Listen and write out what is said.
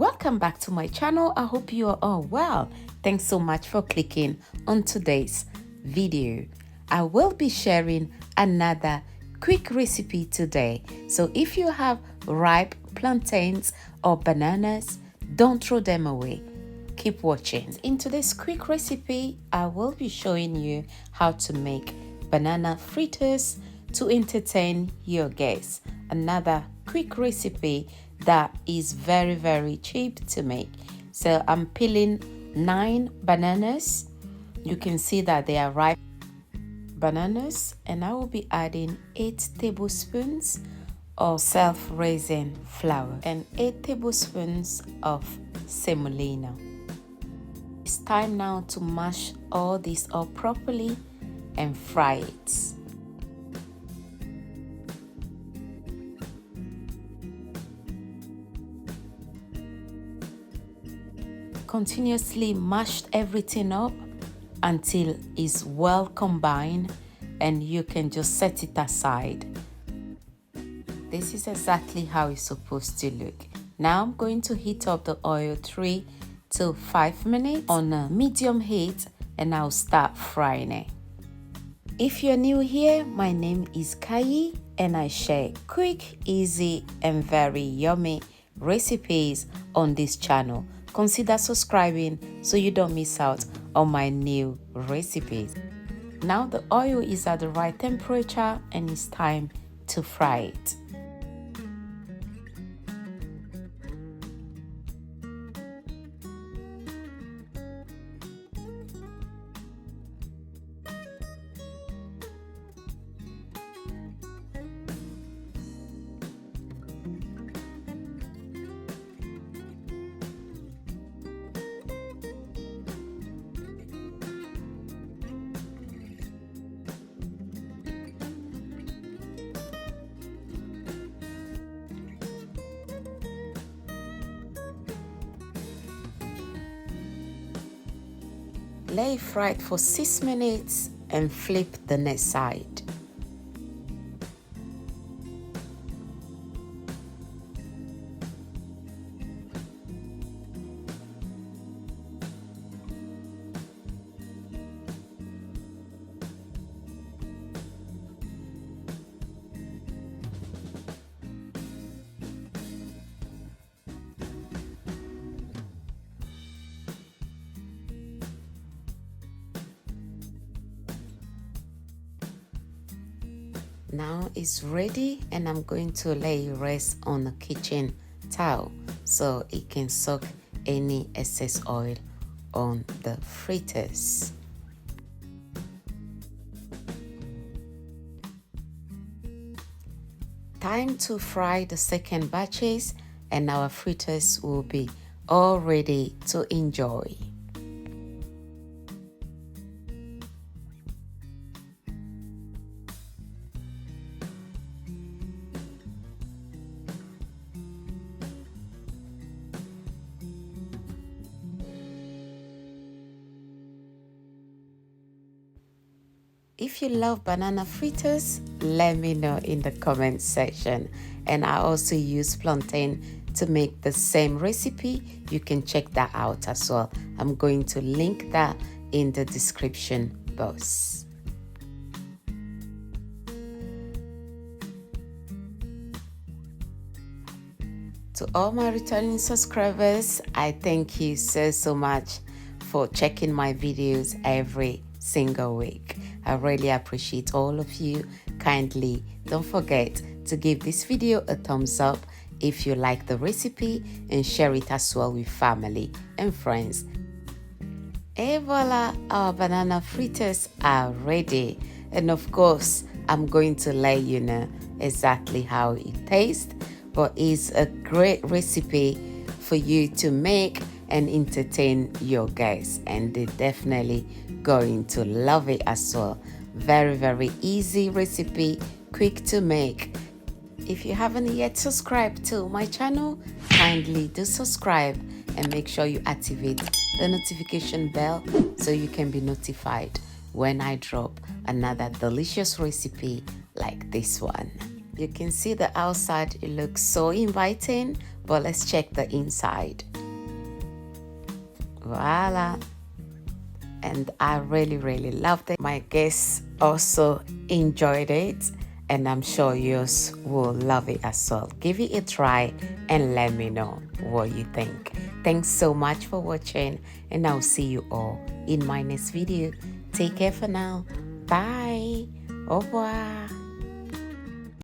Welcome back to my channel. I hope you are all well. Thanks so much for clicking on today's video. I will be sharing another quick recipe today. So if you have ripe plantains or bananas, don't throw them away. Keep watching. In today's quick recipe, I will be showing you how to make banana fritters to entertain your guests. Another quick recipe that is very cheap to make. So I'm peeling 9 bananas. You can see that they are ripe bananas, and I will be adding 8 tablespoons of self-raising flour and 8 tablespoons of Sémoulina. It's time now to mash all this up properly and fry it. Continuously mash everything up until it's well combined, and you can just set it aside. This is exactly how it's supposed to look. Now I'm going to heat up the oil 3 to 5 minutes on a medium heat, and I'll start frying it. If you're new here, my name is Kayi, and I share quick, easy, and very yummy recipes on this channel. Consider subscribing so you don't miss out on my new recipes. Now the oil is at the right temperature and it's time to fry it. Let it fry for 6 minutes and flip the next side. Now it's ready, and I'm going to let it rest on a kitchen towel so it can soak any excess oil on the fritters. Time to fry the second batches, and our fritters will be all ready to enjoy. If you love banana fritters, let me know in the comment section. And I also use plantain to make the same recipe. You can check that out as well. I'm going to link that in the description box. To all my returning subscribers, I thank you so much for checking my videos every single week. I really appreciate all of you. Kindly don't forget to give this video a thumbs up if you like the recipe, and share it as well with family and friends. Et voila, our banana fritters are ready. And of course, I'm going to let you know exactly how it tastes, but it's a great recipe for you to make and entertain your guests, and they're definitely going to love it as well. Very easy recipe, quick to make. If you haven't yet subscribed to my channel, kindly do subscribe and make sure you activate the notification bell so you can be notified when I drop another delicious recipe like this one. You can see the outside, it looks so inviting, But let's check the inside. Voila. And I really loved it. My guests also enjoyed it, and I'm sure yours will love it as well. Give it a try and let me know what you think. Thanks so much for watching, and I'll see you all in my next video. Take care for now. Bye. Au revoir.